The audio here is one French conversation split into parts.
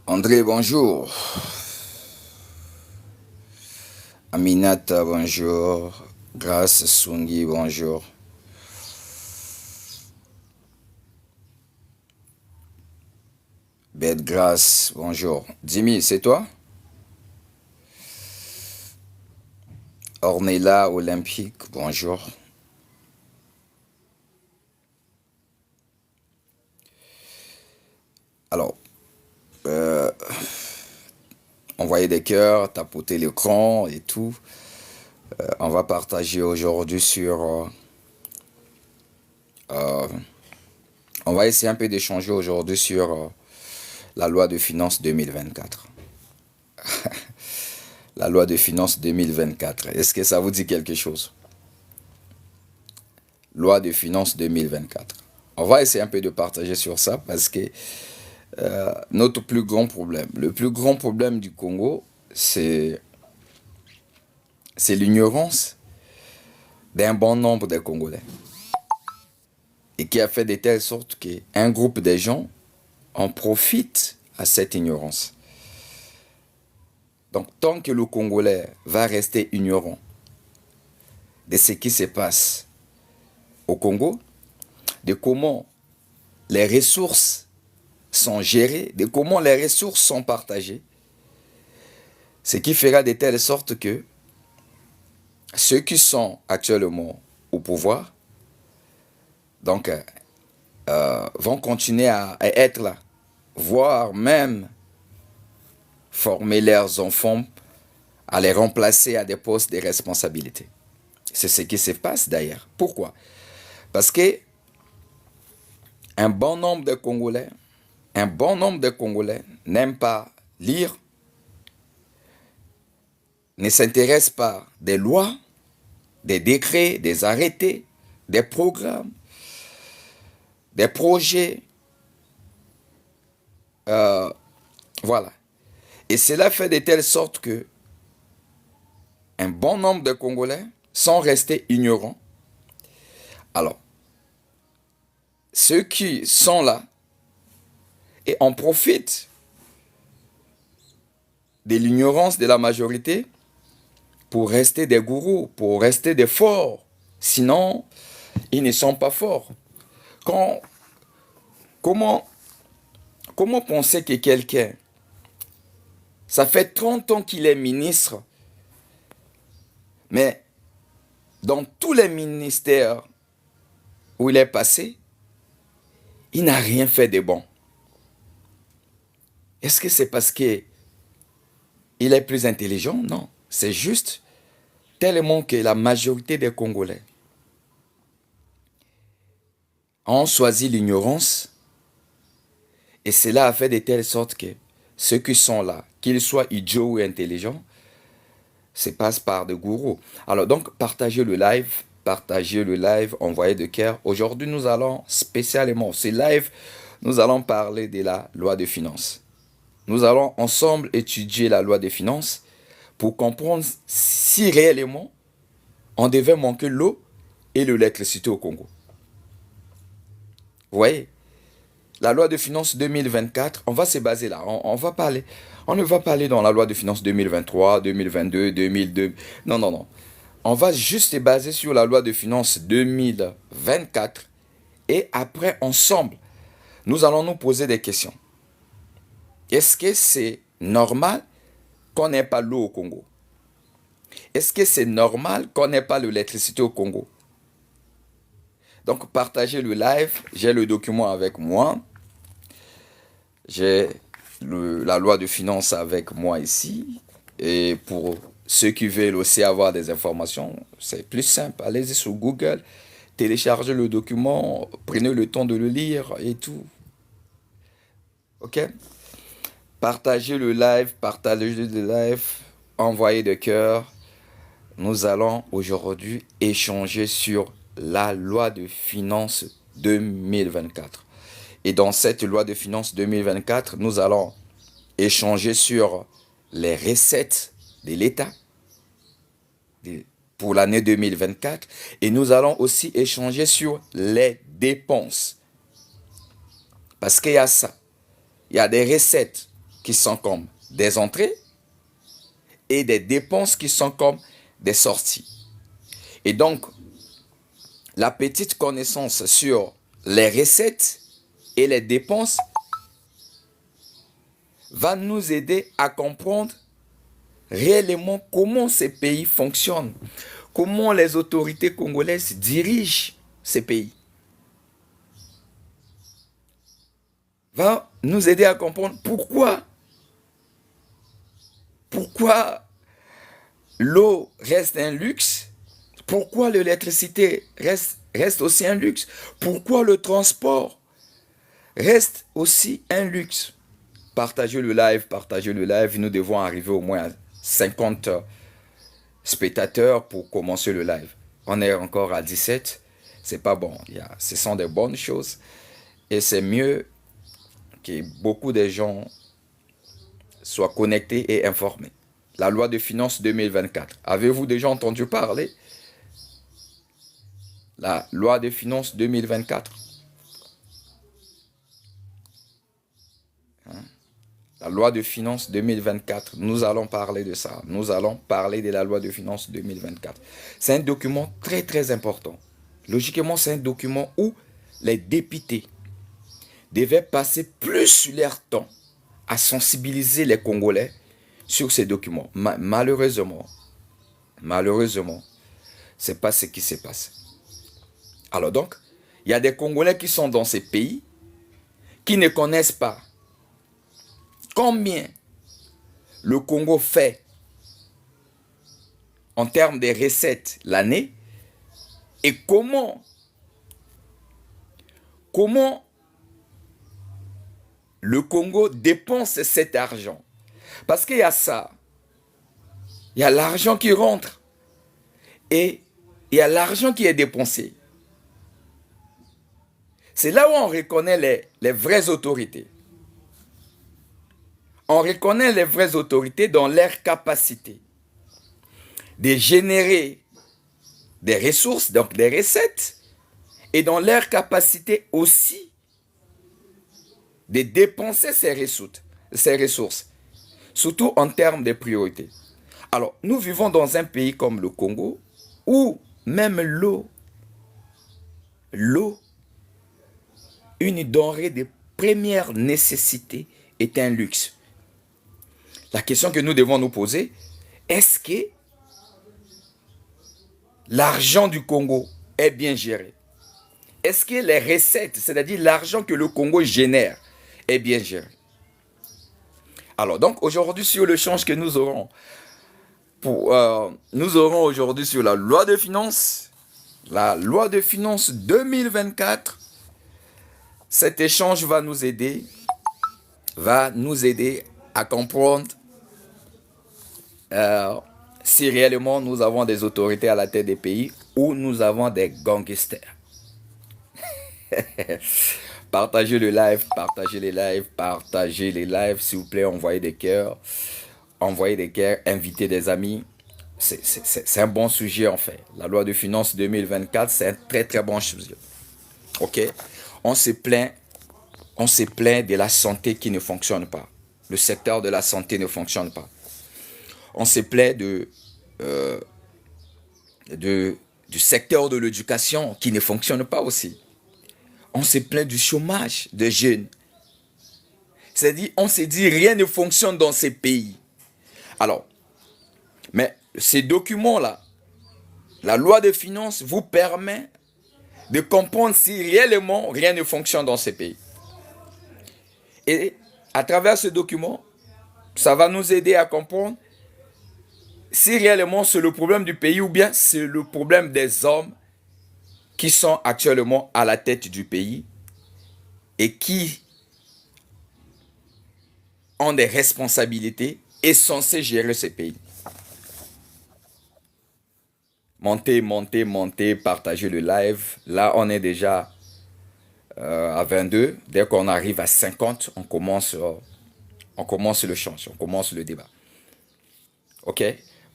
André, bonjour. Aminata, bonjour. Grace Sungi, bonjour. Bête Grace, bonjour. Dimi, c'est toi? Ornella Olympique, bonjour. Alors, euh, envoyer des cœurs, tapoter l'écran et tout. On va partager aujourd'hui sur... euh, on va essayer un peu d'échanger aujourd'hui sur la loi de finances 2024. La loi de finances 2024. Est-ce que ça vous dit quelque chose? Loi de finances 2024. On va essayer un peu de partager sur ça parce que notre plus grand problème, le plus grand problème du Congo, c'est l'ignorance d'un bon nombre de Congolais. Et qui a fait de telle sorte qu'un groupe de gens en profite à cette ignorance. Donc tant que le Congolais va rester ignorant de ce qui se passe au Congo, de comment les ressources sont gérées, de comment les ressources sont partagées, ce qui fera de telle sorte que ceux qui sont actuellement au pouvoir donc, vont continuer à être là, voire même former leurs enfants à les remplacer à des postes de responsabilité. C'est ce qui se passe d'ailleurs. Pourquoi? Parce que un bon nombre de Congolais n'aiment pas lire, ne s'intéressent pas des lois, des décrets, des arrêtés, des programmes, des projets. Voilà. Et cela fait de telle sorte que un bon nombre de Congolais sont restés ignorants. Alors, ceux qui sont là et en profitent de l'ignorance de la majorité pour rester des gourous, pour rester des forts. Sinon, ils ne sont pas forts. Quand, comment, comment penser que quelqu'un, ça fait 30 ans qu'il est ministre, mais dans tous les ministères où il est passé, il n'a rien fait de bon. Est-ce que c'est parce qu'il est plus intelligent? Non. C'est juste tellement que la majorité des Congolais ont choisi l'ignorance et cela a fait de telle sorte que ceux qui sont là, qu'ils soient idiots ou intelligents, se passent par des gourous. Alors donc, partagez le live, envoyez de cœur. Aujourd'hui, nous allons spécialement, ce live, nous allons parler de la loi de finances. Nous allons ensemble étudier la loi des finances pour comprendre si réellement on devait manquer l'eau et l'électricité au Congo. Vous voyez, la loi de finances 2024, on va se baser là. On ne va pas aller dans la loi de finances 2023, 2022, 2002. Non, non, non. On va juste se baser sur la loi de finances 2024 et après, ensemble, nous allons nous poser des questions. Est-ce que c'est normal qu'on n'ait pas l'eau au Congo? Est-ce que c'est normal qu'on n'ait pas l'électricité au Congo? Donc, partagez le live. J'ai le document avec moi. J'ai la loi de finances avec moi ici. Et pour ceux qui veulent aussi avoir des informations, c'est plus simple. Allez-y sur Google, téléchargez le document, prenez le temps de le lire et tout. OK? Partagez le live, envoyez de cœur. Nous allons aujourd'hui échanger sur la loi de finances 2024. Et dans cette loi de finances 2024, nous allons échanger sur les recettes de l'État pour l'année 2024 et nous allons aussi échanger sur les dépenses. Parce qu'il y a ça. Il y a des recettes qui sont comme des entrées et des dépenses qui sont comme des sorties. Et donc, la petite connaissance sur les recettes et les dépenses va nous aider à comprendre réellement comment ces pays fonctionnent, comment les autorités congolaises dirigent ces pays. Va nous aider à comprendre pourquoi l'eau reste un luxe, pourquoi l'électricité reste aussi un luxe, pourquoi le transport reste aussi un luxe. Partagez le live, nous devons arriver au moins à 50 spectateurs pour commencer le live. On est encore à 17, c'est pas bon, ce sont des bonnes choses et c'est mieux que beaucoup de gens soient connectés et informés. La loi de finances 2024. Avez-vous déjà entendu parler? La loi de finances 2024. La loi de finances 2024. Nous allons parler de ça. Nous allons parler de la loi de finances 2024. C'est un document très très important. Logiquement, c'est un document où les députés devaient passer plus leur temps à sensibiliser les Congolais sur ces documents. Malheureusement, c'est pas ce qui se passe. Alors donc, il y a des Congolais qui sont dans ces pays qui ne connaissent pas combien le Congo fait en termes de recettes l'année et comment le Congo dépense cet argent. Parce qu'il y a ça. Il y a l'argent qui rentre et il y a l'argent qui est dépensé. C'est là où on reconnaît les vraies autorités. On reconnaît les vraies autorités dans leur capacité de générer des ressources, donc des recettes, et dans leur capacité aussi de dépenser ces ressources, surtout en termes de priorité. Alors, nous vivons dans un pays comme le Congo, où même l'eau, une denrée de première nécessité, est un luxe. La question que nous devons nous poser, est-ce que l'argent du Congo est bien géré? Est-ce que les recettes, c'est-à-dire l'argent que le Congo génère, est bien géré? Alors donc aujourd'hui sur le change que nous aurons, nous aurons aujourd'hui sur la loi de finances 2024. Cet échange va nous aider à comprendre si réellement nous avons des autorités à la tête des pays ou nous avons des gangsters. Partagez le live, partagez les lives, s'il vous plaît, envoyez des cœurs, invitez des amis. C'est un bon sujet en fait. La loi de finances 2024, c'est un très très bon sujet. Ok? On se plaint de la santé qui ne fonctionne pas. Le secteur de la santé ne fonctionne pas. On se plaint du secteur de l'éducation qui ne fonctionne pas aussi. On se plaint du chômage des jeunes. C'est-à-dire, on se dit rien ne fonctionne dans ces pays. Alors, mais ces documents-là, la loi de finances vous permet de comprendre si réellement rien ne fonctionne dans ces pays. Et à travers ce document, ça va nous aider à comprendre si réellement c'est le problème du pays ou bien c'est le problème des hommes qui sont actuellement à la tête du pays et qui ont des responsabilités et censés gérer ces pays. Montez, partagez le live. Là, on est déjà à 22. Dès qu'on arrive à 50, on commence le change, on commence le débat. Ok?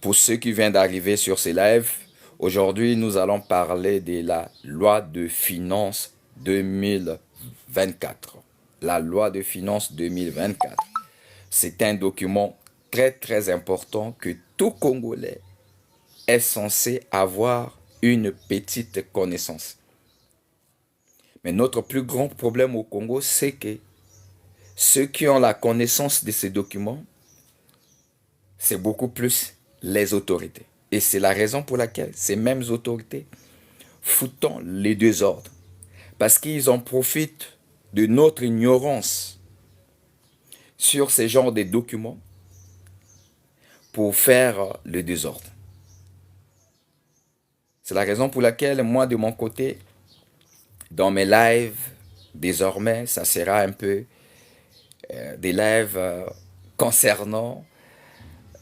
Pour ceux qui viennent d'arriver sur ces lives, aujourd'hui, nous allons parler de la loi de finances 2024. La loi de finances 2024. C'est un document très très important que tout Congolais est censé avoir une petite connaissance. Mais notre plus grand problème au Congo, c'est que ceux qui ont la connaissance de ces documents, c'est beaucoup plus les autorités. Et c'est la raison pour laquelle ces mêmes autorités foutent les deux ordres. Parce qu'ils en profitent de notre ignorance sur ces genres de documents pour faire le désordre. C'est la raison pour laquelle moi, de mon côté, dans mes lives, désormais, ça sera un peu des lives concernant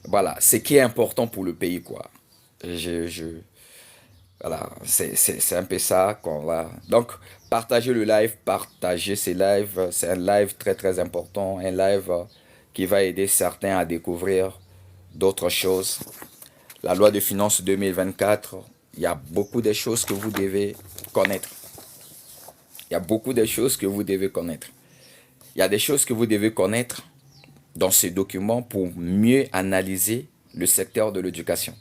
voilà, ce qui est important pour le pays, quoi. Voilà, c'est un peu ça qu'on va... Donc, partagez le live, partagez ces lives. C'est un live très, très important. Un live qui va aider certains à découvrir d'autres choses. La loi de finances 2024, il y a beaucoup de choses que vous devez connaître. Il y a beaucoup de choses que vous devez connaître. Il y a des choses que vous devez connaître dans ce document pour mieux analyser le secteur de l'éducation.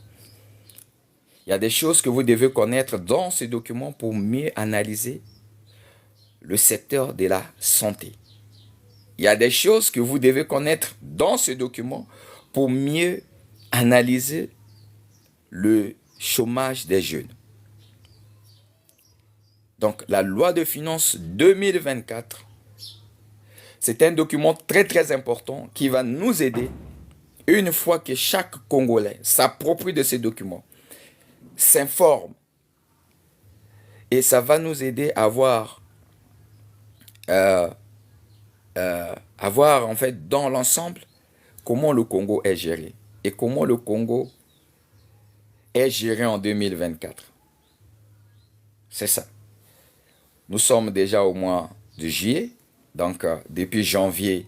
Il y a des choses que vous devez connaître dans ce document pour mieux analyser le secteur de la santé. Il y a des choses que vous devez connaître dans ce document pour mieux analyser le chômage des jeunes. Donc, la loi de finances 2024, c'est un document très très important qui va nous aider une fois que chaque Congolais s'approprie de ces documents, s'informe, et ça va nous aider à voir en fait dans l'ensemble comment le Congo est géré et comment le Congo est géré en 2024. C'est ça. Nous sommes déjà au mois de juillet, donc depuis janvier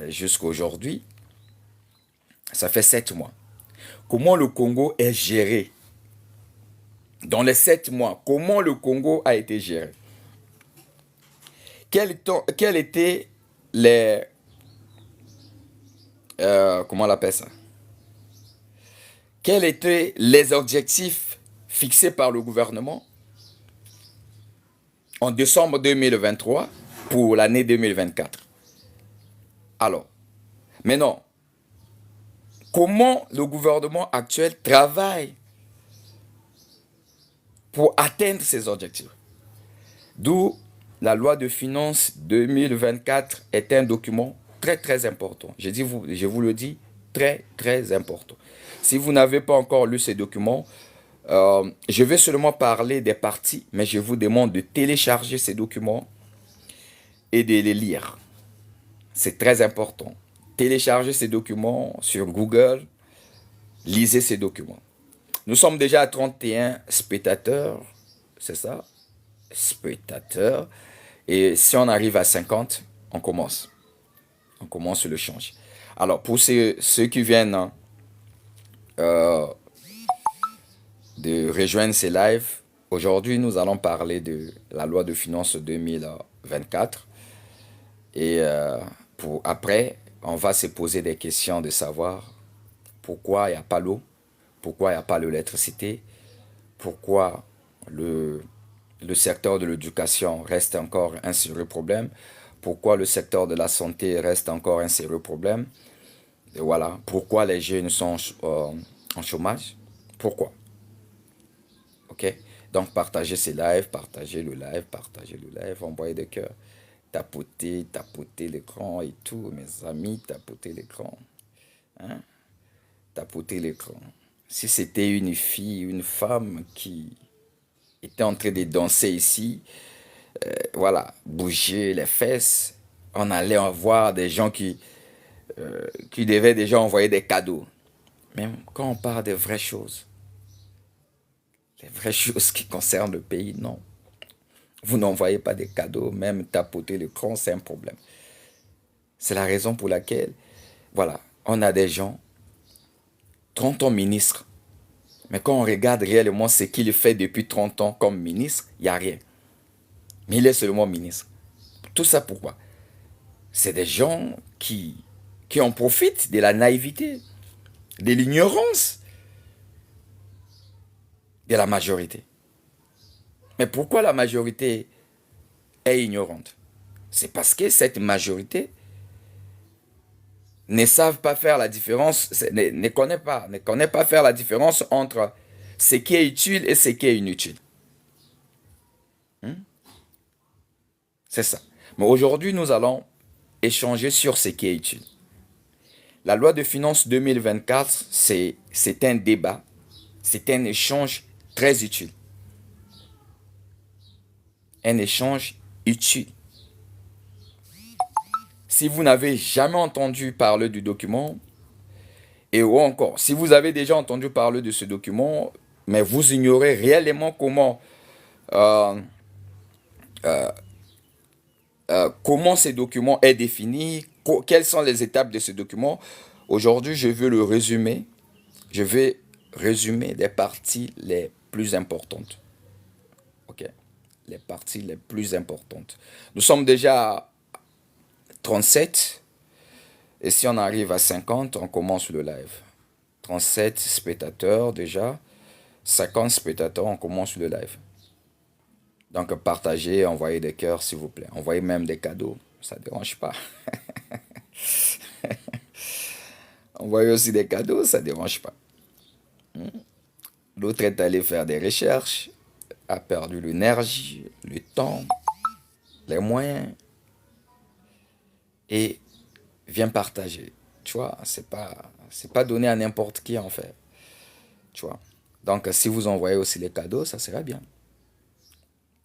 jusqu'à aujourd'hui, ça fait 7 mois. Comment le Congo est géré? Dans les 7 mois, comment le Congo a été géré? Quels étaient les... comment on appelle ça? Quels étaient les objectifs fixés par le gouvernement en décembre 2023 pour l'année 2024? Alors, maintenant, comment le gouvernement actuel travaille pour atteindre ces objectifs? D'où la loi de finances 2024 est un document très très important. Je vous le dis, très très important. Si vous n'avez pas encore lu ces documents, je vais seulement parler des parties, mais je vous demande de télécharger ces documents et de les lire. C'est très important. Téléchargez ces documents sur Google, lisez ces documents. Nous sommes déjà à 31 spectateurs, c'est ça? Spectateurs. Et si on arrive à 50, on commence. On commence le change. Alors, pour ceux qui viennent de rejoindre ces lives, aujourd'hui, nous allons parler de la loi de finances 2024. Et après, on va se poser des questions de savoir pourquoi il n'y a pas l'eau, pourquoi il n'y a pas l'électricité, pourquoi le secteur de l'éducation reste encore un sérieux problème, pourquoi le secteur de la santé reste encore un sérieux problème, et voilà, pourquoi les jeunes sont en chômage, pourquoi. Ok? Donc partagez ces lives, partagez le live, envoyez des cœurs, tapotez l'écran et tout, mes amis, tapotez l'écran. Hein? Tapotez l'écran. Si c'était une fille, une femme qui était en train de danser ici, voilà, bouger les fesses, on allait en voir des gens qui devaient déjà envoyer des cadeaux. Même quand on parle des vraies choses, les vraies choses qui concernent le pays, non. Vous n'envoyez pas des cadeaux, même tapoter l'écran, c'est un problème. C'est la raison pour laquelle, voilà, on a des gens, 30 ans ministres, mais quand on regarde réellement ce qu'il fait depuis 30 ans comme ministre, il n'y a rien. Mais il est seulement ministre. Tout ça pourquoi? C'est des gens qui en profitent de la naïveté, de l'ignorance de la majorité. Mais pourquoi la majorité est ignorante? C'est parce que cette majorité ne savent pas faire la différence, ne connaît pas faire la différence entre ce qui est utile et ce qui est inutile. C'est ça. Mais aujourd'hui, nous allons échanger sur ce qui est utile. La loi de finances 2024, c'est un débat, c'est un échange très utile. Un échange utile. Si vous n'avez jamais entendu parler du document, et ou encore, si vous avez déjà entendu parler de ce document, mais vous ignorez réellement euh, comment ce document est défini, quelles sont les étapes de ce document, aujourd'hui, je veux le résumer. Je vais résumer les parties les plus importantes. OK? Les parties les plus importantes. Nous sommes déjà à 37. Et si on arrive à 50, on commence le live. 37 spectateurs déjà. 50 spectateurs, on commence le live. Donc partagez, envoyez des cœurs s'il vous plaît. Envoyez même des cadeaux, ça ne dérange pas. Envoyez aussi des cadeaux, ça ne dérange pas. L'autre est allé faire des recherches, a perdu l'énergie, le temps, les moyens et vient partager. Tu vois, c'est pas donné à n'importe qui en fait. Tu vois. Donc si vous envoyez aussi les cadeaux, ça sera bien.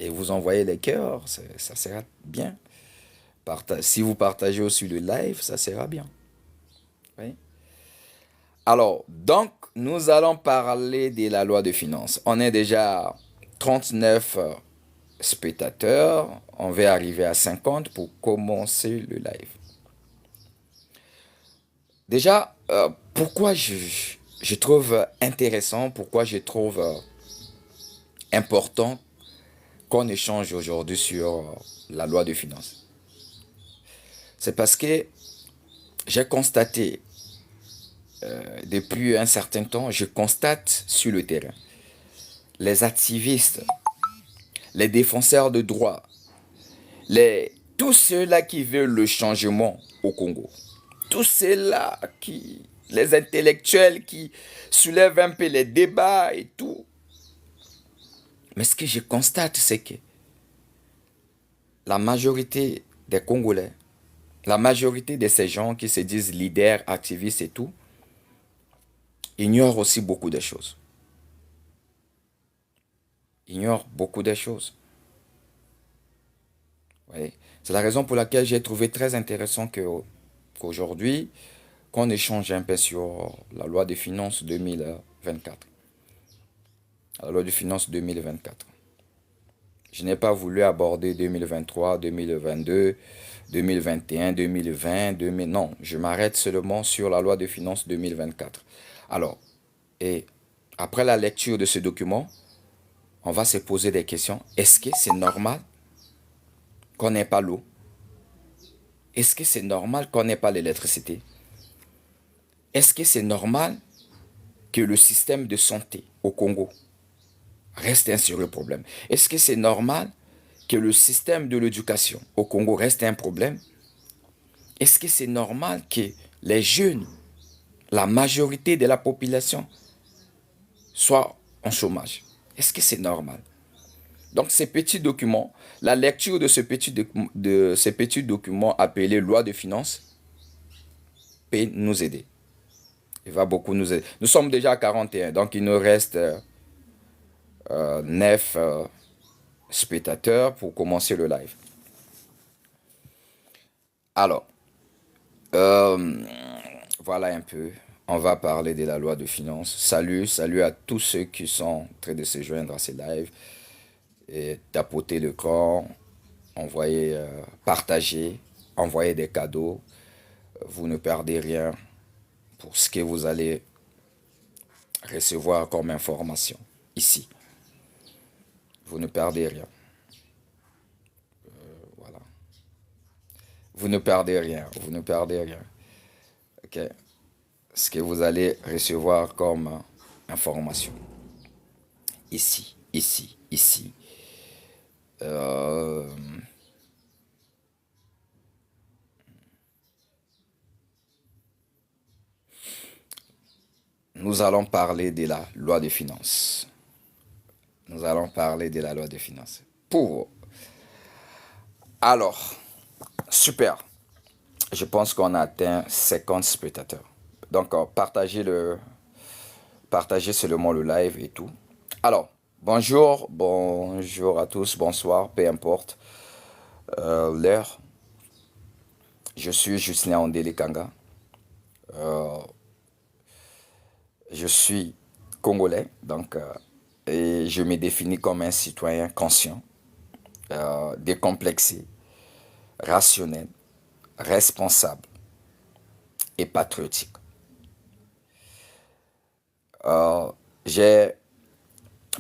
Et vous envoyez les cœurs, ça sera bien. Si vous partagez aussi le live, ça sera bien. Oui. Alors, donc, nous allons parler de la loi de finances. On est déjà 39 spectateurs. On va arriver à 50 pour commencer le live. Déjà, pourquoi je trouve intéressant, pourquoi je trouve important qu'on échange aujourd'hui sur la loi de finances. C'est parce que j'ai constaté, depuis un certain temps, je constate sur le terrain, les activistes, les défenseurs de droits, tous ceux-là qui veulent le changement au Congo, tous ceux-là les intellectuels qui soulèvent un peu les débats et tout. Mais ce que je constate, c'est que la majorité des Congolais, la majorité de ces gens qui se disent leaders, activistes et tout, ignorent aussi beaucoup de choses. Ignorent beaucoup de choses. Oui. C'est la raison pour laquelle j'ai trouvé très intéressant qu'aujourd'hui, qu'on échange un peu sur la loi des finances 2024. La loi des finances 2024. Je n'ai pas voulu aborder 2023, 2022, 2021, 2020, 2000. Non, je m'arrête seulement sur la loi de finances 2024. Alors, et après la lecture de ce document, on va se poser des questions. Est-ce que c'est normal qu'on n'ait pas l'eau? Est-ce que c'est normal qu'on n'ait pas l'électricité? Est-ce que c'est normal que le système de santé au Congo reste un sérieux problème? Est-ce que c'est normal que le système de l'éducation au Congo reste un problème? Est-ce que c'est normal que les jeunes, la majorité de la population, soient en chômage? Est-ce que c'est normal? Donc ces petits documents, la lecture de ces petits documents appelés loi de finances peut nous aider. Il va beaucoup nous aider. Nous sommes déjà à 41, donc il nous reste 9 spectateurs pour commencer le live. Alors, voilà un peu. On va parler de la loi de finances. Salut à tous ceux qui sont en train de se joindre à ces lives. Et tapoter l'écran, envoyer, partager, envoyer des cadeaux. Vous ne perdez rien pour ce que vous allez recevoir comme information ici. Vous ne perdez rien. Voilà. Vous ne perdez rien, vous ne perdez rien. Ok. Ce que vous allez recevoir comme information. Ici, ici, ici. Euh, nous allons parler de la loi des finances. Nous allons parler de la loi des finances. Alors, super. Je pense qu'on a atteint 50 spectateurs. Donc, partagez seulement le live et tout. Alors, bonjour à tous, bonsoir, peu importe l'heure. Je suis Justin Ondele Kanga. Je suis congolais, donc, et je me définis comme un citoyen conscient, décomplexé, rationnel, responsable et patriotique. J'ai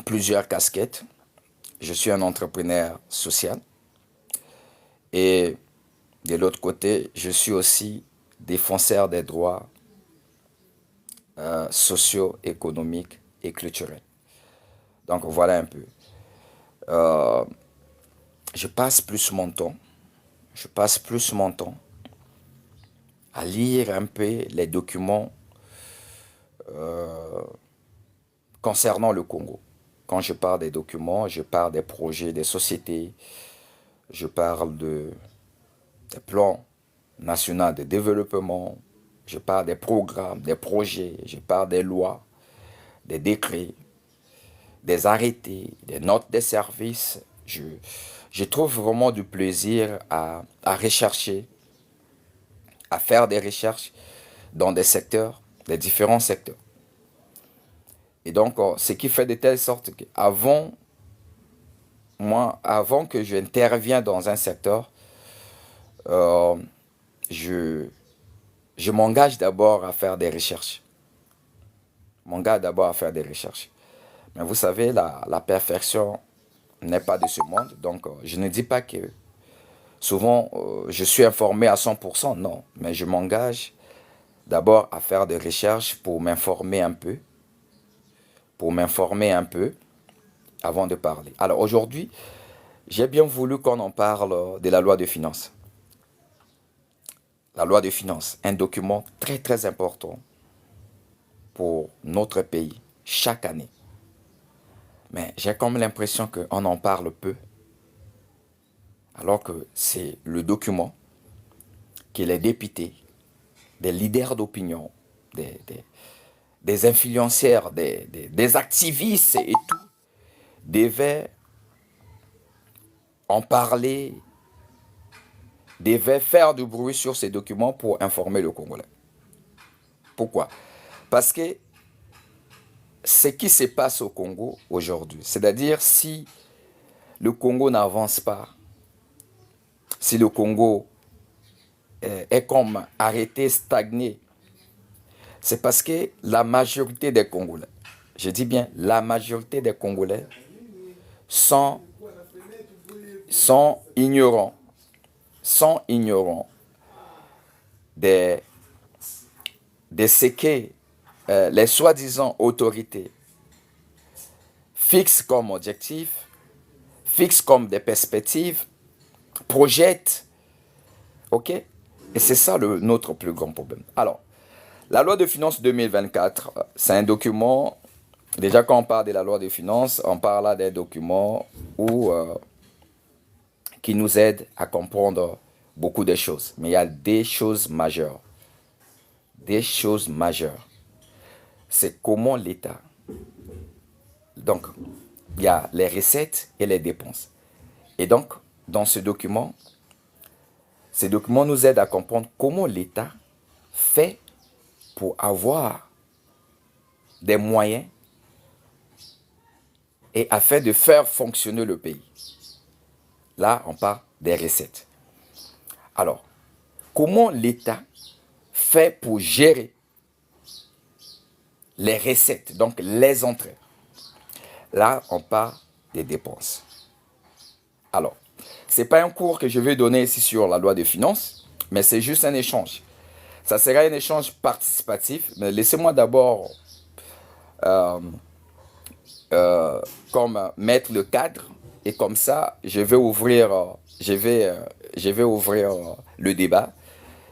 plusieurs casquettes. Je suis un entrepreneur social et de l'autre côté, je suis aussi défenseur des droits socio-économiques et culturels. Donc voilà un peu. Euh, je passe plus mon temps, je passe plus mon temps à lire un peu les documents concernant le Congo. Quand je parle des documents, je parle des projets, des sociétés, je parle des plans nationaux de développement, je parle des programmes, des projets, je parle des lois, des décrets, des arrêtés, des notes de services. Je trouve vraiment du plaisir à rechercher, à faire des recherches dans des secteurs, des différents secteurs. Et donc, ce qui fait de telle sorte qu'avant, avant que j'intervienne dans un secteur, euh, je, je m'engage d'abord à faire des recherches. M'engage d'abord à faire des recherches. Mais vous savez, la perfection n'est pas de ce monde. Donc, je ne dis pas que souvent, je suis informé à 100%, non. Mais je m'engage d'abord à faire des recherches pour m'informer un peu avant de parler. Alors aujourd'hui, j'ai bien voulu qu'on en parle de la loi de finances. La loi de finances, un document très très important pour notre pays chaque année. Mais j'ai comme l'impression qu'on en parle peu, alors que c'est le document que les députés, des leaders d'opinion, des influenceurs, des activistes et tout, devaient en parler, devaient faire du bruit sur ces documents pour informer le Congolais. Pourquoi? Parce que ce qui se passe au Congo aujourd'hui, c'est-à-dire si le Congo n'avance pas, si le Congo est comme arrêté, stagné, c'est parce que la majorité des Congolais, je dis bien la majorité des Congolais, sont, sont ignorants, sont ignorants des, de ce que les soi-disant autorités fixent comme objectif, fixent comme des perspectives, projettent. OK? Et c'est ça notre plus grand problème. Alors, la loi de finances 2024, c'est un document. Déjà, quand on parle de la loi de finances, on parle là des documents qui nous aident à comprendre beaucoup de choses. Mais il y a des choses majeures. Des choses majeures. C'est comment l'État. Donc, il y a les recettes et les dépenses. Et donc, dans ce document, ces documents nous aident à comprendre comment l'État fait pour avoir des moyens et afin de faire fonctionner le pays. Là, on parle des recettes. Alors, comment l'État fait pour gérer les recettes, donc les entrées? Là, on parle des dépenses. Alors, ce n'est pas un cours que je vais donner ici sur la loi des finances, Mais c'est juste un échange. Ça sera un échange participatif. Mais laissez-moi d'abord euh, comme mettre le cadre. Et comme ça, je vais ouvrir le débat.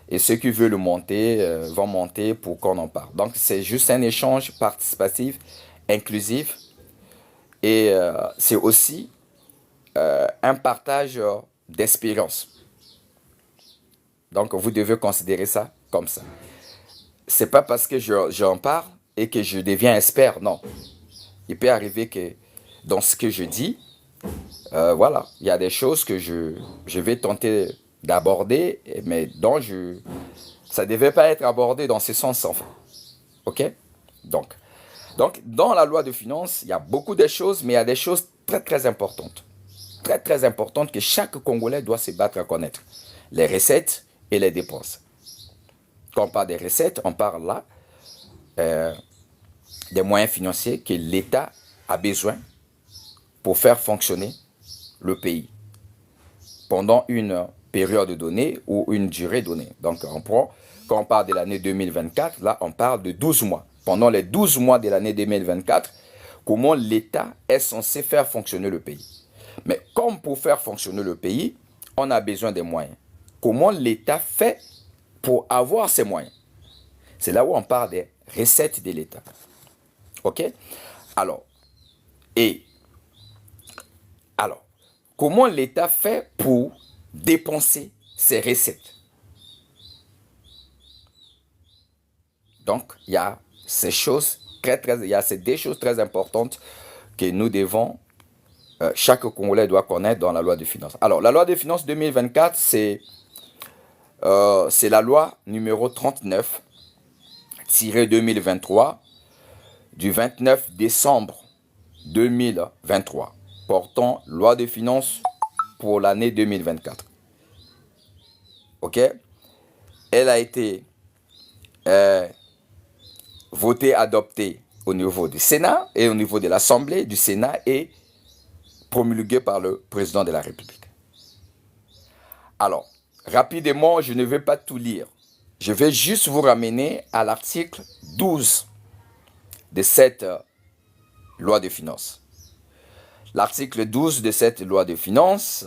Et ceux qui veulent le monter vont monter pour qu'on en parle. Donc, c'est juste un échange participatif, inclusif. Et c'est aussi un partage d'expérience. Donc, vous devez considérer ça comme ça. C'est pas parce que j'en parle et que je deviens expert, non. Il peut arriver que dans ce que je dis, voilà, il y a des choses que je vais tenter d'aborder, mais ça ne devait pas être abordé dans ce sens, enfin. OK? Donc, dans la loi de finances, il y a beaucoup de choses, mais il y a des choses très, très importantes. Très, très importantes que chaque Congolais doit se battre à connaître. Les recettes et les dépenses. Quand on parle des recettes, on parle là des moyens financiers que l'État a besoin pour faire fonctionner le pays pendant une période donnée ou une durée donnée. Donc, quand on parle de l'année 2024, là, on parle de 12 mois. Pendant les 12 mois de l'année 2024, comment l'État est censé faire fonctionner le pays. Mais comme pour faire fonctionner le pays, on a besoin des moyens. Comment l'État fait pour avoir ces moyens? C'est là où on parle des recettes de l'État. OK? Alors, alors, comment l'État fait pour dépenser ses recettes? Donc, il y a ces choses il y a ces deux choses très importantes que nous devons, chaque Congolais doit connaître dans la loi de finances. Alors, la loi de finances 2024, c'est la loi numéro 39-2023 du 29 décembre 2023 portant loi de finances pour l'année 2024. OK? Elle a été votée, adoptée au niveau du Sénat et au niveau de l'Assemblée du Sénat et promulguée par le président de la République. Alors, rapidement, je ne vais pas tout lire. Je vais juste vous ramener à l'article 12 de cette loi de finances. L'article 12 de cette loi de finances,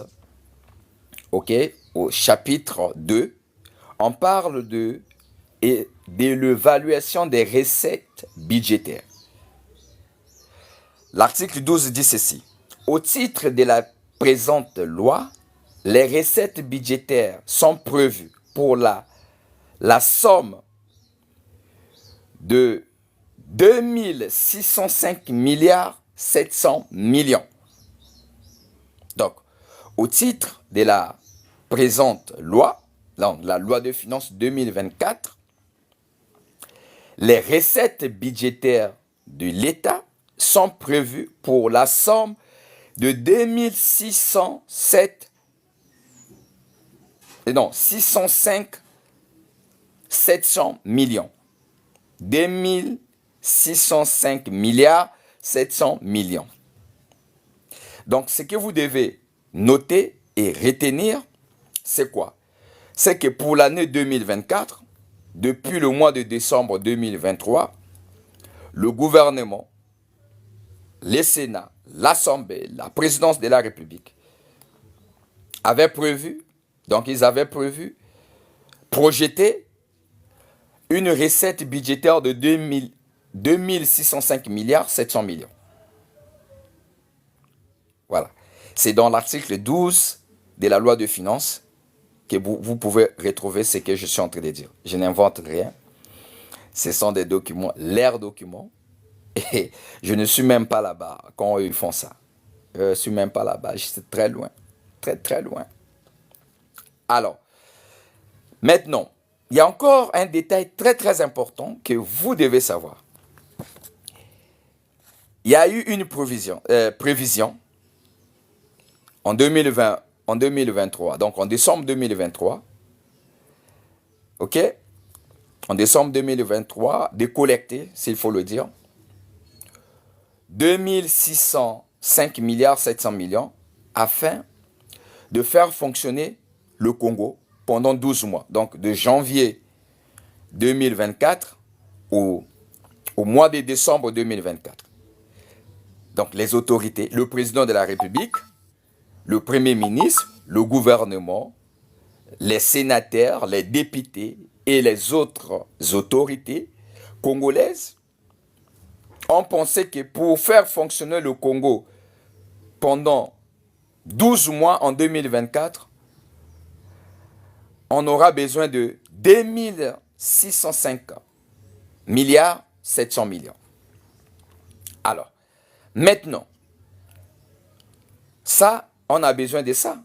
OK, au chapitre 2, on parle de l'évaluation des recettes budgétaires. L'article 12 dit ceci. Au titre de la présente loi, les recettes budgétaires sont prévues pour la somme de 2605 milliards 700 millions. Donc, au titre de la présente loi, donc la loi de finances 2024, les recettes budgétaires de l'État sont prévues pour la somme de 605 700 millions. 2605 milliards 700 millions. Donc, ce que vous devez noter et retenir, c'est quoi? C'est que pour l'année 2024, depuis le mois de décembre 2023, le gouvernement, le Sénat, l'Assemblée, la présidence de la République avaient prévu, projeter une recette budgétaire de 2605 milliards 700 millions. Voilà. C'est dans l'article 12 de la loi de finances que vous pouvez retrouver ce que je suis en train de dire. Je n'invente rien. Ce sont des documents, leurs documents. Et je ne suis même pas là-bas quand ils font ça. Je ne suis même pas là-bas. Je suis très loin. Très, très loin. Alors, maintenant, il y a encore un détail très, très important que vous devez savoir. Il y a eu une prévision en 2023, donc en décembre 2023, OK? En décembre 2023, de collecter, s'il faut le dire, 2605 milliards 700 millions afin de faire fonctionner le Congo pendant 12 mois. Donc de janvier 2024 au mois de décembre 2024. Donc les autorités, le président de la République, le Premier ministre, le gouvernement, les sénateurs, les députés et les autres autorités congolaises ont pensé que pour faire fonctionner le Congo pendant 12 mois en 2024, on aura besoin de 2605 milliards 700 millions. Alors, maintenant, ça, on a besoin de ça.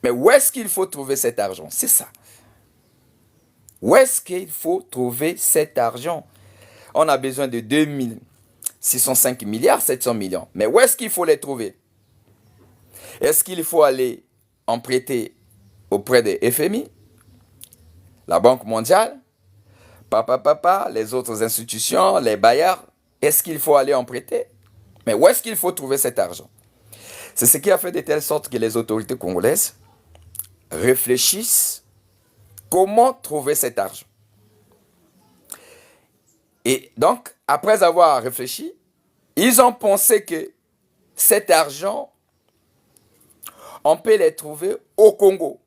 Mais où est-ce qu'il faut trouver cet argent? C'est ça. Où est-ce qu'il faut trouver cet argent? On a besoin de 2605 milliards 700 millions. Mais où est-ce qu'il faut les trouver? Est-ce qu'il faut aller en prêter auprès des FMI, la Banque mondiale, les autres institutions, les bailleurs? Est-ce qu'il faut aller en prêter? Mais où est-ce qu'il faut trouver cet argent? C'est ce qui a fait de telle sorte que les autorités congolaises réfléchissent comment trouver cet argent. Et donc, après avoir réfléchi, ils ont pensé que cet argent, on peut les trouver au Congo.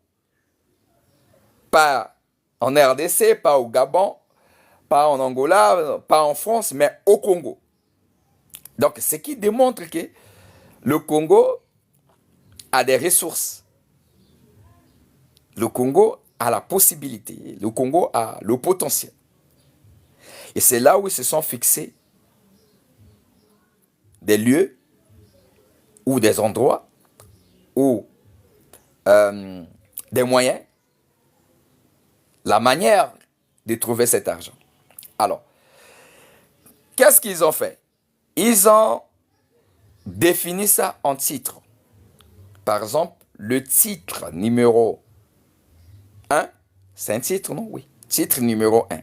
Pas en RDC, pas au Gabon, pas en Angola, pas en France, mais au Congo. Donc, ce qui démontre que le Congo a des ressources. Le Congo a la possibilité. Le Congo a le potentiel. Et c'est là où ils se sont fixés des lieux ou des endroits ou des moyens, la manière de trouver cet argent. Alors, qu'est-ce qu'ils ont fait? Ils ont défini ça en titres. Par exemple, le titre numéro 1, c'est un titre, non? Oui. Titre numéro 1.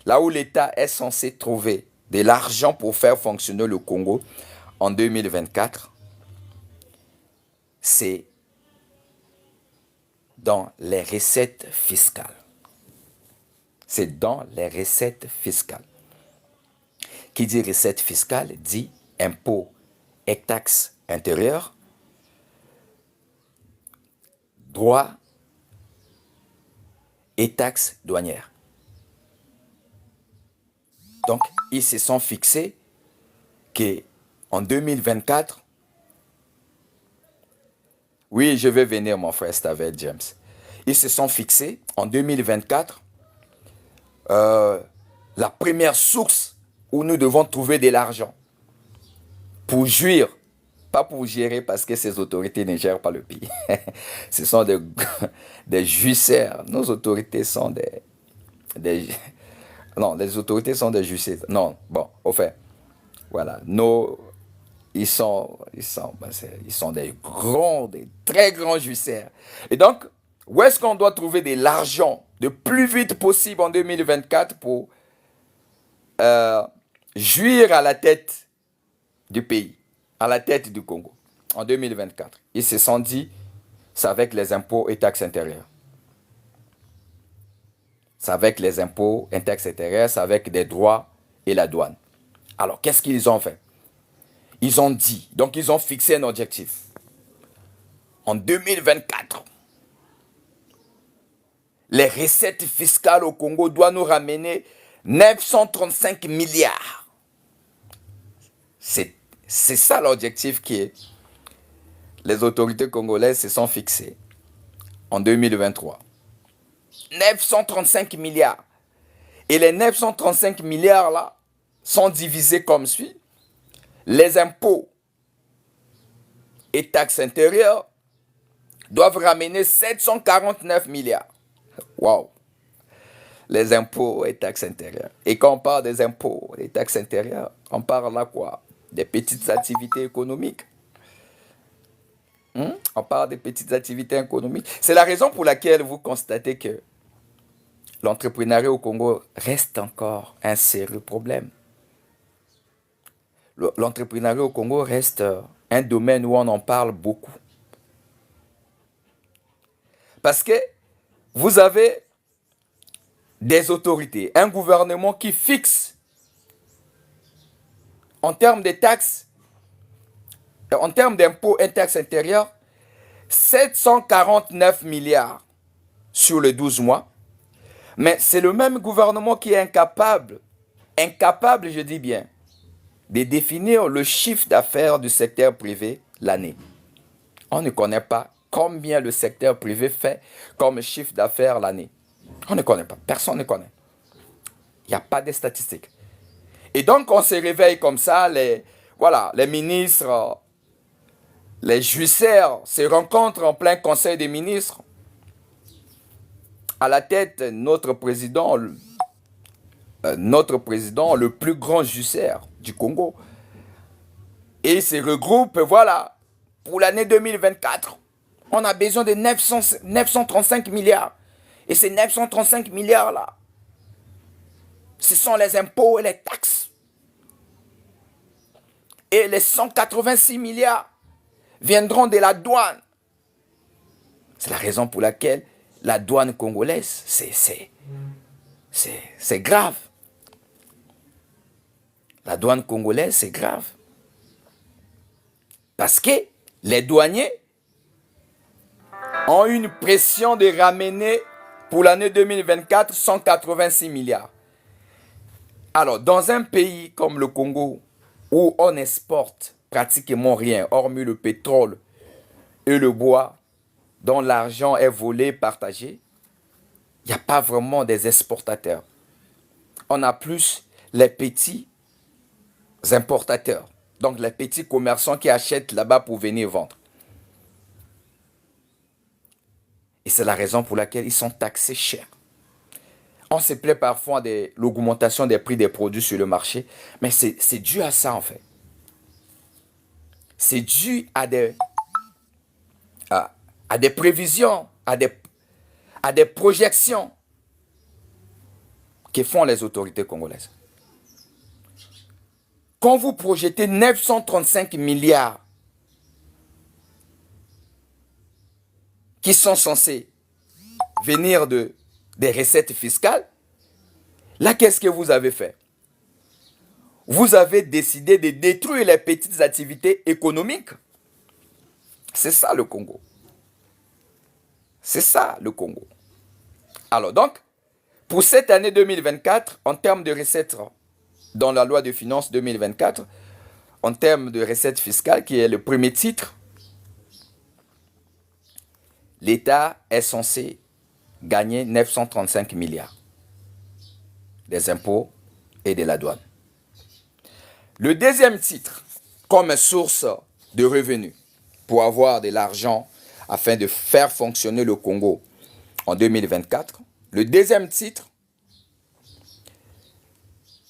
Là où l'État est censé trouver de l'argent pour faire fonctionner le Congo en 2024, c'est dans les recettes fiscales. C'est dans les recettes fiscales. Qui dit recettes fiscales dit impôts et taxes intérieures, droits et taxes douanières. Donc, ils se sont fixés qu'en 2024, oui, je vais venir, mon frère Stavel James. Ils se sont fixés en 2024, la première source où nous devons trouver de l'argent pour jouir, pas pour gérer parce que ces autorités ne gèrent pas le pays. Ce sont des jouisseurs. Nos autorités sont non, les autorités sont des jouisseurs. Non, bon, au fait, voilà, ils sont des très grands jouisseurs. Et donc, où est-ce qu'on doit trouver de l'argent le plus vite possible en 2024 pour jouir à la tête du pays, à la tête du Congo, en 2024? Ils se sont dit, c'est avec les impôts et taxes intérieures. C'est avec les impôts et taxes intérieures, c'est avec des droits et la douane. Alors, qu'est-ce qu'ils ont fait? Ils ont dit, donc ils ont fixé un objectif. En 2024, les recettes fiscales au Congo doivent nous ramener 935 milliards. C'est ça l'objectif que les autorités congolaises se sont fixées en 2023. 935 milliards. Et les 935 milliards là sont divisés comme suit. Les impôts et taxes intérieures doivent ramener 749 milliards. Waouh! Les impôts et taxes intérieures. Et quand on parle des impôts et taxes intérieures, on parle là quoi? Des petites activités économiques. On parle des petites activités économiques. C'est la raison pour laquelle vous constatez que l'entrepreneuriat au Congo reste encore un sérieux problème. L'entrepreneuriat au Congo reste un domaine où on en parle beaucoup. Parce que vous avez des autorités, un gouvernement qui fixe en termes de taxes, en termes d'impôts et taxes intérieures, 749 milliards sur les 12 mois. Mais c'est le même gouvernement qui est incapable, je dis bien, de définir le chiffre d'affaires du secteur privé l'année. On ne connaît pas combien le secteur privé fait comme chiffre d'affaires l'année. On ne connaît pas, personne ne connaît. Il n'y a pas de statistiques. Et donc on se réveille comme ça, les ministres, les juiceurs se rencontrent en plein conseil des ministres. À la tête, notre président, le plus grand juiceur du Congo. Et ils se regroupent, voilà, pour l'année 2024, on a besoin de 935 milliards. Et ces 935 milliards-là, ce sont les impôts et les taxes. Et les 186 milliards viendront de la douane. C'est la raison pour laquelle la douane congolaise, c'est grave. La douane congolaise, c'est grave. Parce que les douaniers ont une pression de ramener pour l'année 2024 186 milliards. Alors, dans un pays comme le Congo, où on exporte pratiquement rien, hormis le pétrole et le bois, dont l'argent est volé, partagé, il n'y a pas vraiment des exportateurs. On a plus les petits importateurs, donc les petits commerçants qui achètent là-bas pour venir vendre. Et c'est la raison pour laquelle ils sont taxés cher. On se plaît parfois de l'augmentation des prix des produits sur le marché, mais c'est dû à ça en fait. C'est dû à des prévisions, à des projections que font les autorités congolaises. Quand vous projetez 935 milliards qui sont censés venir des recettes fiscales, là, qu'est-ce que vous avez fait? Vous avez décidé de détruire les petites activités économiques. C'est ça le Congo. C'est ça le Congo. Alors donc, pour cette année 2024, en termes de recettes, dans la loi de finances 2024, en termes de recettes fiscales, qui est le premier titre, l'État est censé gagner 935 milliards des impôts et de la douane. Le deuxième titre, comme source de revenus, pour avoir de l'argent afin de faire fonctionner le Congo en 2024, le deuxième titre,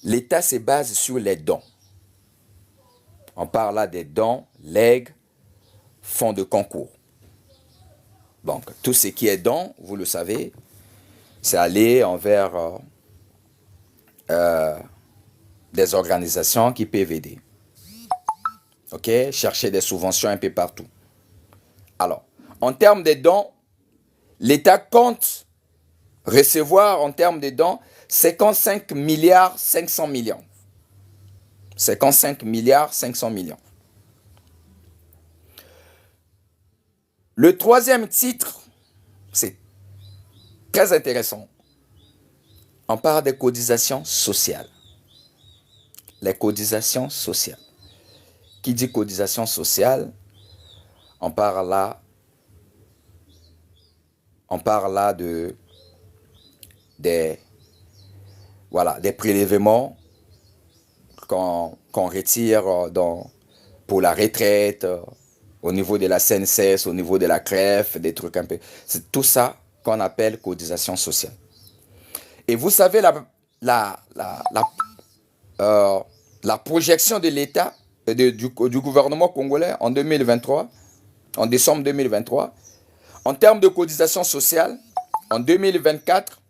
l'État se base sur les dons. On parle là des dons, legs, fonds de concours. Donc, tout ce qui est don, vous le savez, c'est aller envers des organisations qui peuvent aider. OK? Chercher des subventions un peu partout. Alors, en termes de dons, l'État compte recevoir en termes de dons 55 milliards 500 millions. 55 milliards 500 millions. Le troisième titre, c'est très intéressant. On parle des cotisations sociales. Les cotisations sociales. Qui dit cotisation sociale, on parle là des prélèvements qu'on retire pour la retraite, au niveau de la CNCS, au niveau de la CREF, des trucs un peu. C'est tout ça qu'on appelle cotisation sociale. Et vous savez, la projection de l'État, du gouvernement congolais en 2023, en décembre 2023, en termes de cotisation sociale, en 2024,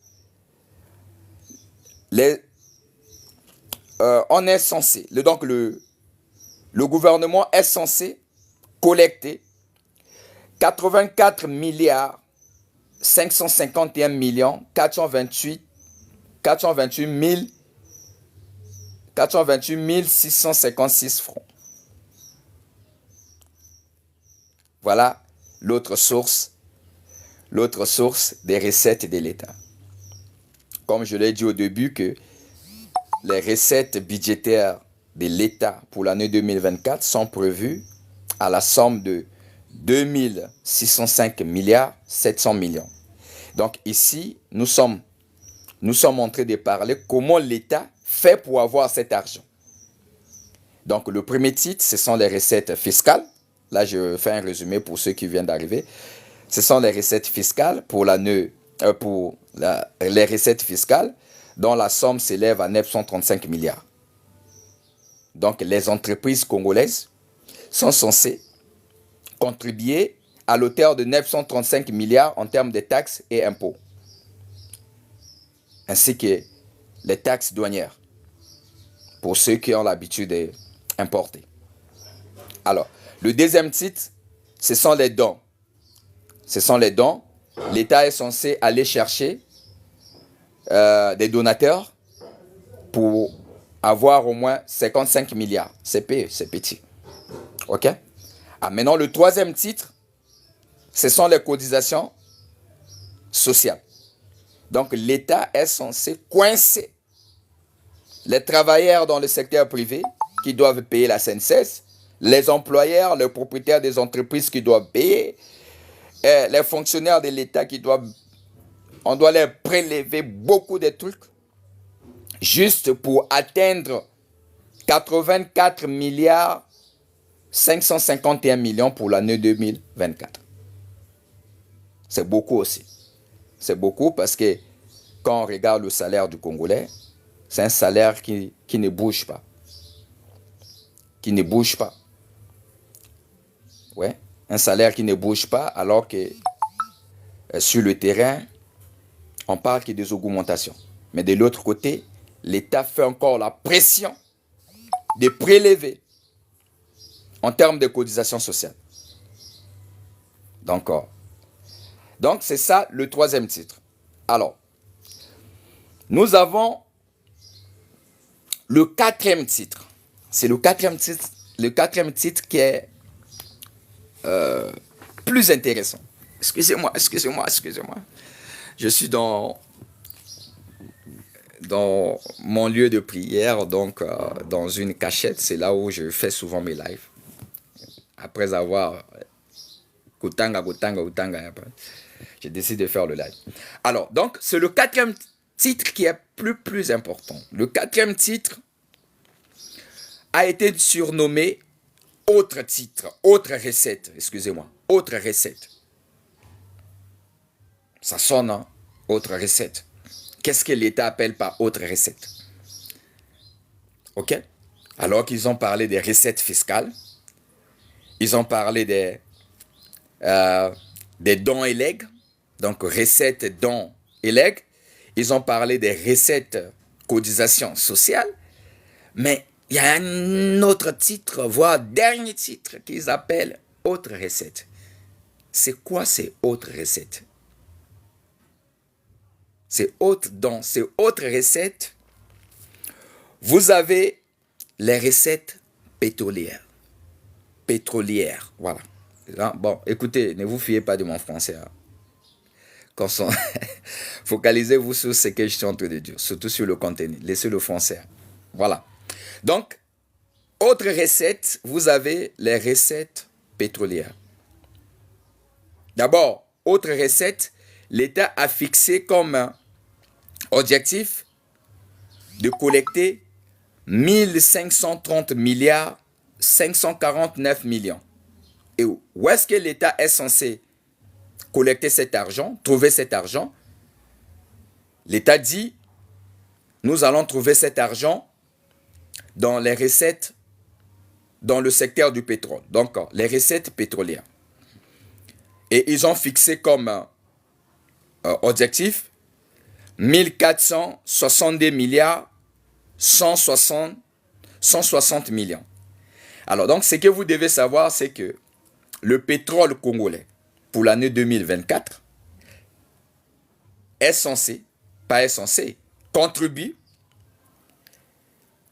on est censé, donc le gouvernement est censé collecter 84 milliards 551 millions 428 656 francs. Voilà l'autre source des recettes de l'État. Comme je l'ai dit au début que les recettes budgétaires de l'État pour l'année 2024 sont prévues à la somme de 2605 milliards 700 millions. Donc ici, nous sommes en train de parler comment l'État fait pour avoir cet argent. Donc le premier titre, ce sont les recettes fiscales. Là, je fais un résumé pour ceux qui viennent d'arriver. Ce sont les recettes fiscales pour l'année, les recettes fiscales dont la somme s'élève à 935 milliards. Donc les entreprises congolaises sont censées contribuer à l'auteur de 935 milliards en termes de taxes et impôts, ainsi que les taxes douanières pour ceux qui ont l'habitude d'importer. Alors, le deuxième titre, ce sont les dons. Ce sont les dons. L'État est censé aller chercher des donateurs pour avoir au moins 55 milliards. C'est petit. OK? Ah, maintenant, le troisième titre, ce sont les cotisations sociales. Donc, l'État est censé coincer les travailleurs dans le secteur privé qui doivent payer la CNSS, les employeurs, les propriétaires des entreprises qui doivent payer, et les fonctionnaires de l'État qui doivent... On doit les prélever beaucoup de trucs juste pour atteindre 84 milliards 551 millions pour l'année 2024. C'est beaucoup aussi. C'est beaucoup parce que quand on regarde le salaire du Congolais, c'est un salaire qui ne bouge pas. Qui ne bouge pas. Ouais, un salaire qui ne bouge pas alors que sur le terrain, on parle qu'il y a des augmentations. Mais de l'autre côté, l'État fait encore la pression de prélever en termes de cotisation sociale. Donc c'est ça le troisième titre. Alors, nous avons le quatrième titre. C'est le quatrième titre qui est plus intéressant. Excusez-moi. Je suis dans mon lieu de prière, donc dans une cachette. C'est là où je fais souvent mes lives. Après avoir Kutanga, j'ai décidé de faire le live. Alors, donc, c'est le quatrième titre qui est plus important. Le quatrième titre a été surnommé autre titre, autre recette. Ça sonne, hein? Autre recette. Qu'est-ce que l'État appelle par autre recette? OK? Alors qu'ils ont parlé des recettes fiscales, ils ont parlé des dons et legs, donc recettes, dons et legs. Ils ont parlé des recettes cotisation sociale, mais il y a un autre titre, voire dernier titre, qu'ils appellent autre recette. C'est quoi ces autres recettes? Ces autres dons, ces autres recettes, vous avez les recettes pétrolières. Voilà. Bon, écoutez, ne vous fiez pas de mon français. Hein. Focalisez-vous sur ce que je suis en train de dire, surtout sur le contenu. Laissez le français. Voilà. Donc, autre recette, vous avez les recettes pétrolières. D'abord, autre recette, l'État a fixé comme objectif de collecter 1530 milliards 549 millions. Et où est-ce que l'État est censé collecter cet argent, trouver cet argent? L'État dit, nous allons trouver cet argent dans les recettes, dans le secteur du pétrole. Donc, les recettes pétrolières. Et ils ont fixé comme objectif 1462 milliards 160 millions. Alors, donc, ce que vous devez savoir, c'est que le pétrole congolais, pour l'année 2024, contribue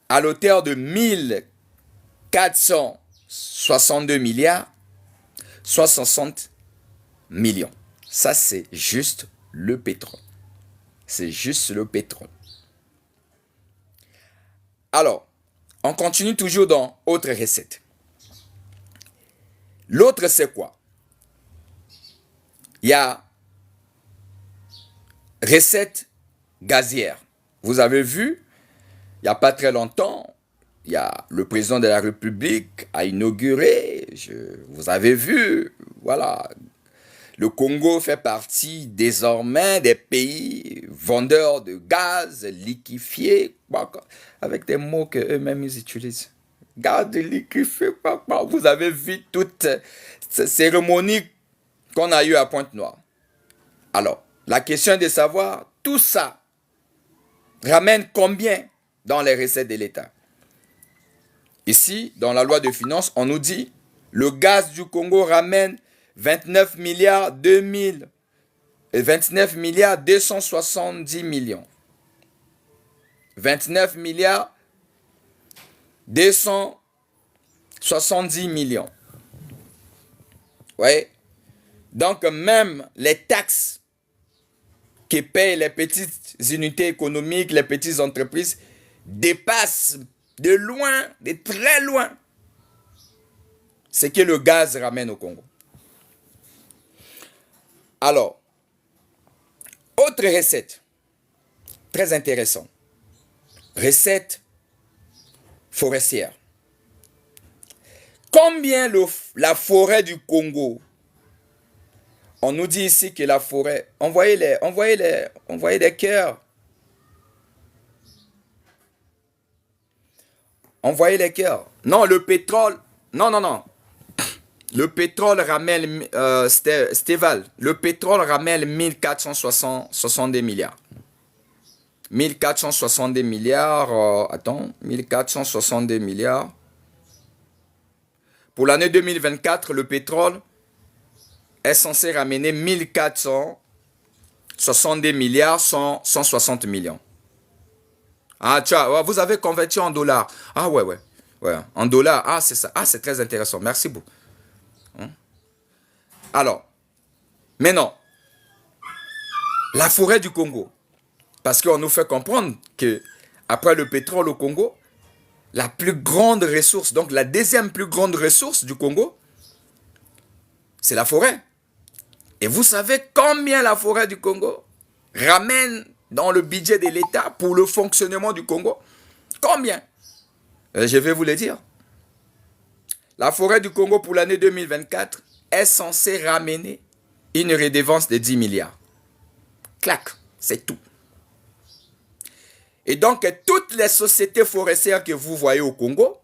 à l'auteur de 1462 milliards, soit 60 millions. Ça, c'est juste le pétrole. C'est juste le pétrole. Alors, on continue toujours dans autre recette. L'autre, c'est quoi? Il y a recette gazière. Vous avez vu, il n'y a pas très longtemps, il y a le président de la République a inauguré, vous avez vu, voilà, le Congo fait partie désormais des pays vendeurs de gaz liquéfié, avec des mots qu'eux-mêmes ils utilisent. Gaz liquéfié, vous avez vu toute cette cérémonie qu'on a eue à Pointe-Noire. Alors, la question est de savoir, tout ça ramène combien dans les recettes de l'État? Ici, dans la loi de finances, on nous dit le gaz du Congo ramène 29 milliards 270 millions. 29 milliards 270 millions. Oui. Donc, même les taxes que payent les petites unités économiques, les petites entreprises, dépassent de loin, de très loin, ce que le gaz ramène au Congo. Alors, autre recette, très intéressante, recette forestière. Combien la forêt du Congo, on nous dit ici que la forêt, on voyait des cœurs. On voyait les cœurs. Non, le pétrole, non. Le pétrole ramène, Stéval, le pétrole ramène 1460 milliards. 1460 milliards, 1460 milliards. Pour l'année 2024, le pétrole est censé ramener 1460 milliards, 160 millions. Ah, tiens, vous avez converti en dollars. Ah, ouais. En dollars, ah, c'est ça. Ah, c'est très intéressant. Merci beaucoup. Alors, maintenant, la forêt du Congo. Parce qu'on nous fait comprendre que après le pétrole au Congo, la plus grande ressource, donc la deuxième plus grande ressource du Congo, c'est la forêt. Et vous savez combien la forêt du Congo ramène dans le budget de l'État pour le fonctionnement du Congo? Combien? Je vais vous le dire. La forêt du Congo pour l'année 2024 est censée ramener une redevance de 10 milliards. Clac, c'est tout. Et donc, toutes les sociétés forestières que vous voyez au Congo,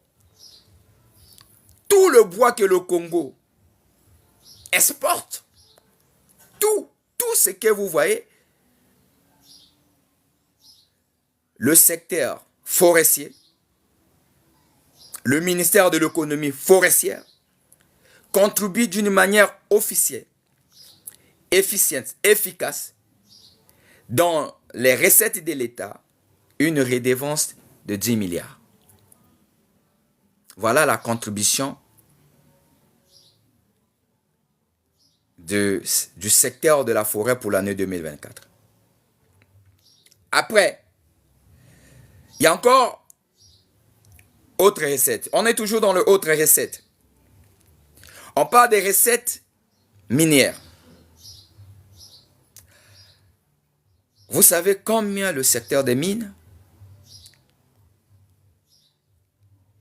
tout le bois que le Congo exporte, tout ce que vous voyez, le secteur forestier, le ministère de l'économie forestière, contribue d'une manière officielle, efficiente, efficace, dans les recettes de l'État, une redevance de 10 milliards. Voilà la contribution du secteur de la forêt pour l'année 2024. Après, il y a encore autre recette. On est toujours dans le autre recette. On parle des recettes minières. Vous savez combien le secteur des mines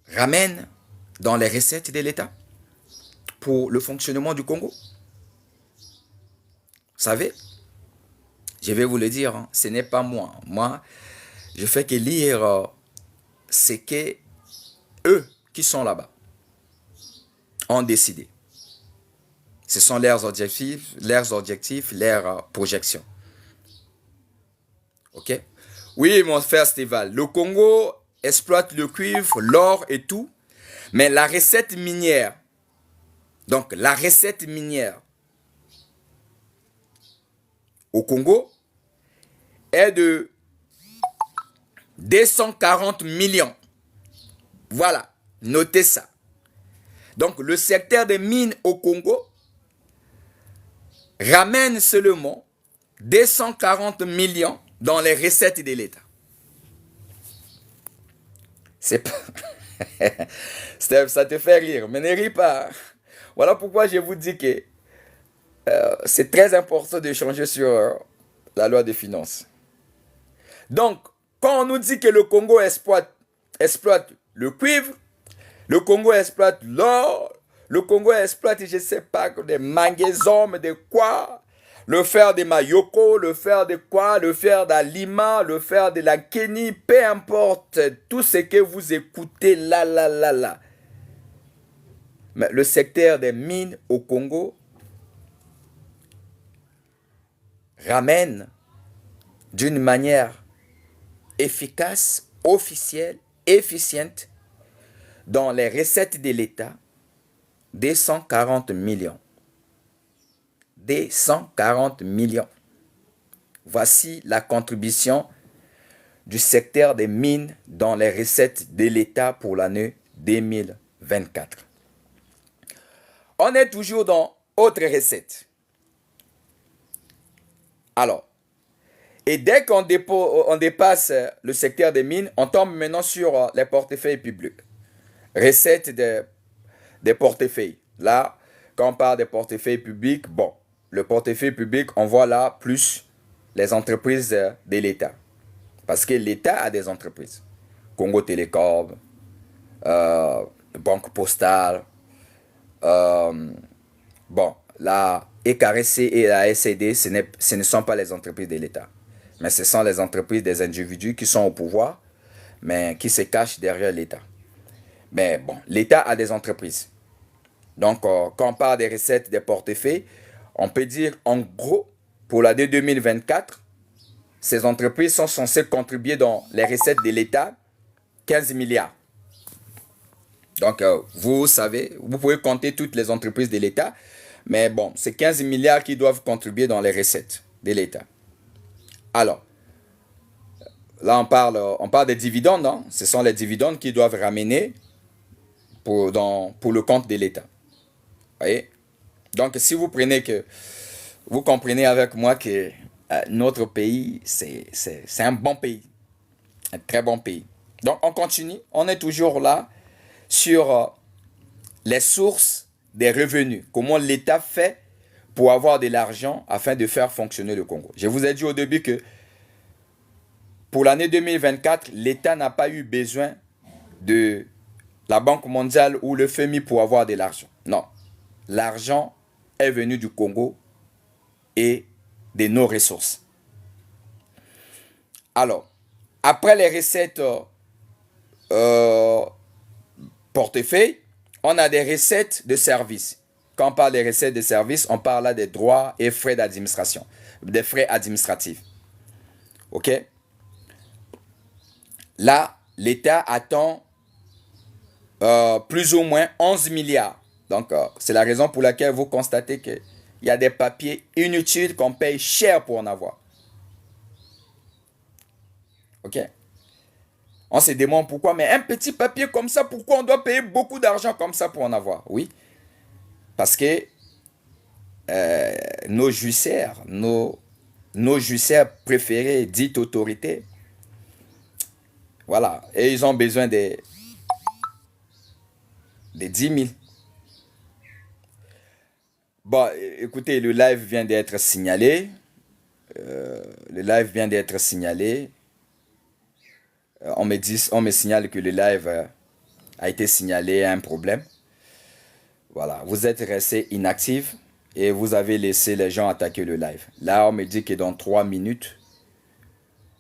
ramène dans les recettes de l'État pour le fonctionnement du Congo? Vous savez, je vais vous le dire, hein, ce n'est pas moi. Moi, je fais que lire ce que eux qui sont là-bas ont décidé. Ce sont leurs objectifs, leurs projections. Ok? Oui, mon frère Stéval, le Congo exploite le cuivre, l'or et tout, mais la recette minière, donc la recette minière au Congo est de 240 millions. Voilà, notez ça. Donc, le secteur des mines au Congo ramène seulement 240 millions dans les recettes de l'État. C'est pas... Steph, ça te fait rire, mais ne ris pas. Voilà pourquoi je vous dis que c'est très important d'échanger sur la loi des finances. Donc, quand on nous dit que le Congo exploite le cuivre, le Congo exploite l'or, le Congo exploite, je ne sais pas, des mangazomes, de quoi, le fer de Mayoko, le fer de quoi, le fer d'Alima, le fer de la Kenny, peu importe, tout ce que vous écoutez là. Mais le secteur des mines au Congo ramène d'une manière efficace, officielle, efficiente dans les recettes de l'État 240 millions. 240 millions. Voici la contribution du secteur des mines dans les recettes de l'État pour l'année 2024. On est toujours dans autre recette. Alors, et dès qu'on dépasse le secteur des mines, on tombe maintenant sur les portefeuilles publics. Recettes des portefeuilles. Là, quand on parle des portefeuilles publics, bon, le portefeuille public, on voit là plus les entreprises de l'État. Parce que l'État a des entreprises. Congo Télécom, Banque Postale, bon, la EKRC et la SCD, ce ne sont pas les entreprises de l'État. Mais ce sont les entreprises des individus qui sont au pouvoir, mais qui se cachent derrière l'État. Mais bon, l'État a des entreprises. Donc, quand on parle des recettes des portefeuilles, on peut dire en gros, pour l'année 2024, ces entreprises sont censées contribuer dans les recettes de l'État 15 milliards. Donc, vous savez, vous pouvez compter toutes les entreprises de l'État, mais bon, c'est 15 milliards qui doivent contribuer dans les recettes de l'État. Alors, là, on parle des dividendes, hein? Ce sont les dividendes qui doivent ramener pour le compte de l'État. Voyez? Donc, si vous vous comprenez avec moi que notre pays, c'est un bon pays. Un très bon pays. Donc, on continue. On est toujours là sur les sources des revenus. Comment l'État fait pour avoir de l'argent afin de faire fonctionner le Congo. Je vous ai dit au début que pour l'année 2024, l'État n'a pas eu besoin de la Banque mondiale ou le FMI pour avoir de l'argent. Non. L'argent est venu du Congo et de nos ressources. Alors, après les recettes portefeuille, on a des recettes de services. Quand on parle des recettes de services, on parle là des droits et frais d'administration, des frais administratifs. OK? Là, l'État attend plus ou moins 11 milliards. Donc, c'est la raison pour laquelle vous constatez qu'il y a des papiers inutiles qu'on paye cher pour en avoir. OK? On se demande pourquoi, mais un petit papier comme ça, pourquoi on doit payer beaucoup d'argent comme ça pour en avoir? Oui, parce que nos juicières, nos juicières préférés, dites autorités, voilà, et ils ont besoin des 10 000. Bon, écoutez, le live vient d'être signalé. On me signale que le live a été signalé à un problème. Voilà, vous êtes resté inactif et vous avez laissé les gens attaquer le live. Là, on me dit que dans 3 minutes,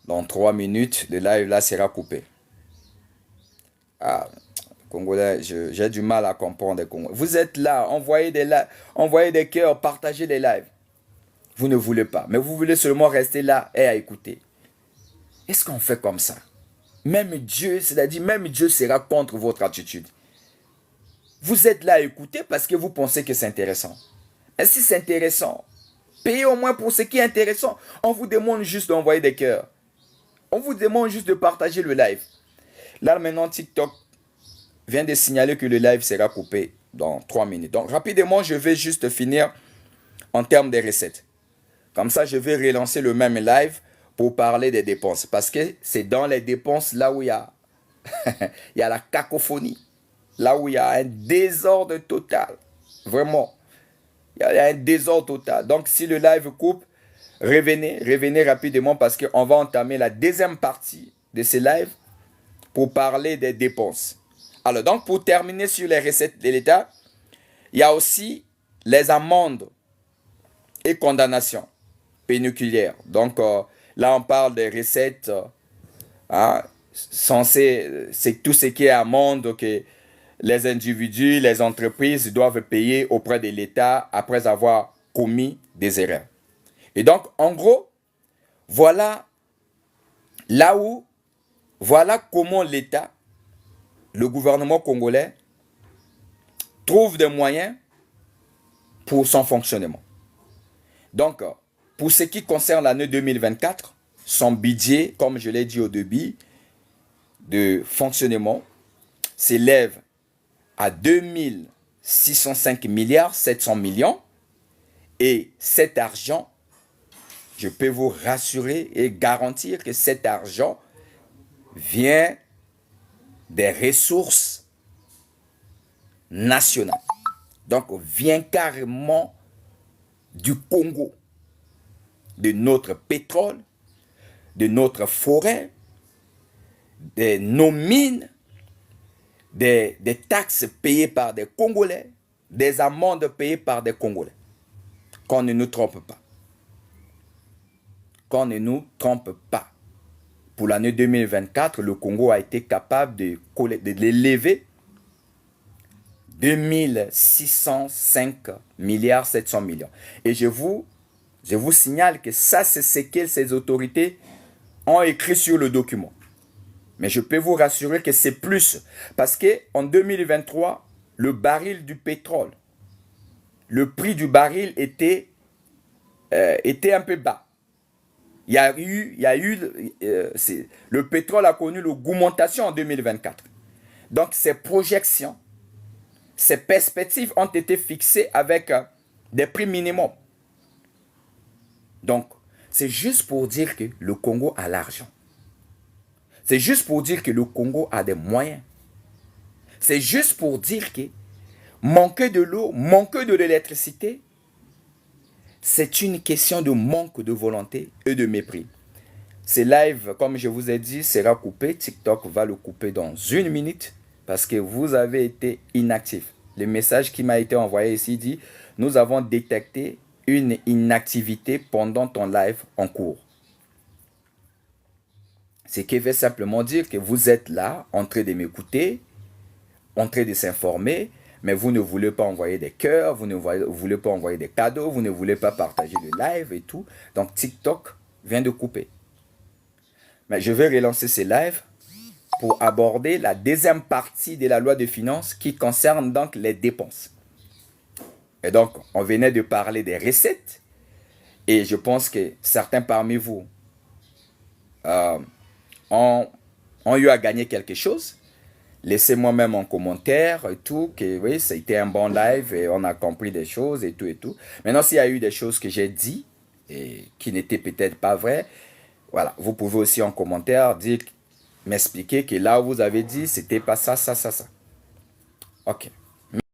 le live là sera coupé. Ah, Congolais, j'ai du mal à comprendre les Congolais. Vous êtes là, envoyez des cœurs, partagez les lives. Vous ne voulez pas, mais vous voulez seulement rester là et à écouter. Est-ce qu'on fait comme ça? Même Dieu, c'est-à-dire même Dieu sera contre votre attitude. Vous êtes là à écouter parce que vous pensez que c'est intéressant. Et si c'est intéressant, Payez au moins pour ce qui est intéressant. On vous demande juste d'envoyer des cœurs. On vous demande juste de partager le live. Là, maintenant, TikTok vient de signaler que le live sera coupé dans 3 minutes. Donc, rapidement, je vais juste finir en termes des recettes. Comme ça, je vais relancer le même live pour parler des dépenses. Parce que c'est dans les dépenses là où il y a, il y a la cacophonie. Là où il y a un désordre total. Vraiment. Il y a un désordre total. Donc, si le live coupe, revenez rapidement parce qu'on va entamer la deuxième partie de ce live pour parler des dépenses. Alors, donc, pour terminer sur les recettes de l'État, il y a aussi les amendes et condamnations pénitentiaires. Donc, là, on parle des recettes censées, c'est tout ce qui est amende que les individus, les entreprises doivent payer auprès de l'État après avoir commis des erreurs. Et donc, en gros, voilà comment l'État, le gouvernement congolais, trouve des moyens pour son fonctionnement. Donc, pour ce qui concerne l'année 2024, son budget, comme je l'ai dit au début, de fonctionnement s'élève à 2605 milliards 700 millions. Et cet argent, je peux vous rassurer et garantir que cet argent vient des ressources nationales. Donc, vient carrément du Congo, de notre pétrole, de notre forêt, de nos mines, des taxes payées par des Congolais, des amendes payées par des Congolais. Qu'on ne nous trompe pas. Qu'on ne nous trompe pas. Pour l'année 2024, le Congo a été capable de l'élever 2605 milliards 700 millions. Et je vous signale que ça, c'est ce que ces autorités ont écrit sur le document. Mais je peux vous rassurer que c'est plus. Parce qu'en 2023, le baril du pétrole, le prix du baril était un peu bas. Le pétrole a connu l'augmentation en 2024. Donc, ces projections, ces perspectives ont été fixées avec des prix minimums. Donc, c'est juste pour dire que le Congo a l'argent. C'est juste pour dire que le Congo a des moyens. C'est juste pour dire que manquer de l'eau, manquer de l'électricité, c'est une question de manque de volonté et de mépris. Ce live, comme je vous ai dit, sera coupé. TikTok va le couper dans 1 minute parce que vous avez été inactif. Le message qui m'a été envoyé ici dit « Nous avons détecté une inactivité pendant ton live en cours. » Ce qui veut simplement dire que vous êtes là, en train de m'écouter, en train de s'informer, mais vous ne voulez pas envoyer des cœurs, vous ne voulez pas envoyer des cadeaux, vous ne voulez pas partager le live et tout. Donc TikTok vient de couper. Mais je vais relancer ces lives pour aborder la deuxième partie de la loi de finances qui concerne donc les dépenses. Et donc, on venait de parler des recettes et je pense que certains parmi vous ont eu à gagner quelque chose. Laissez-moi même en commentaire et tout, que oui, c'était un bon live et on a compris des choses et tout et tout. Maintenant, s'il y a eu des choses que j'ai dit et qui n'étaient peut-être pas vraies, voilà, vous pouvez aussi en commentaire dire, m'expliquer que là où vous avez dit, c'était pas ça, ça, ça, ça. Ok.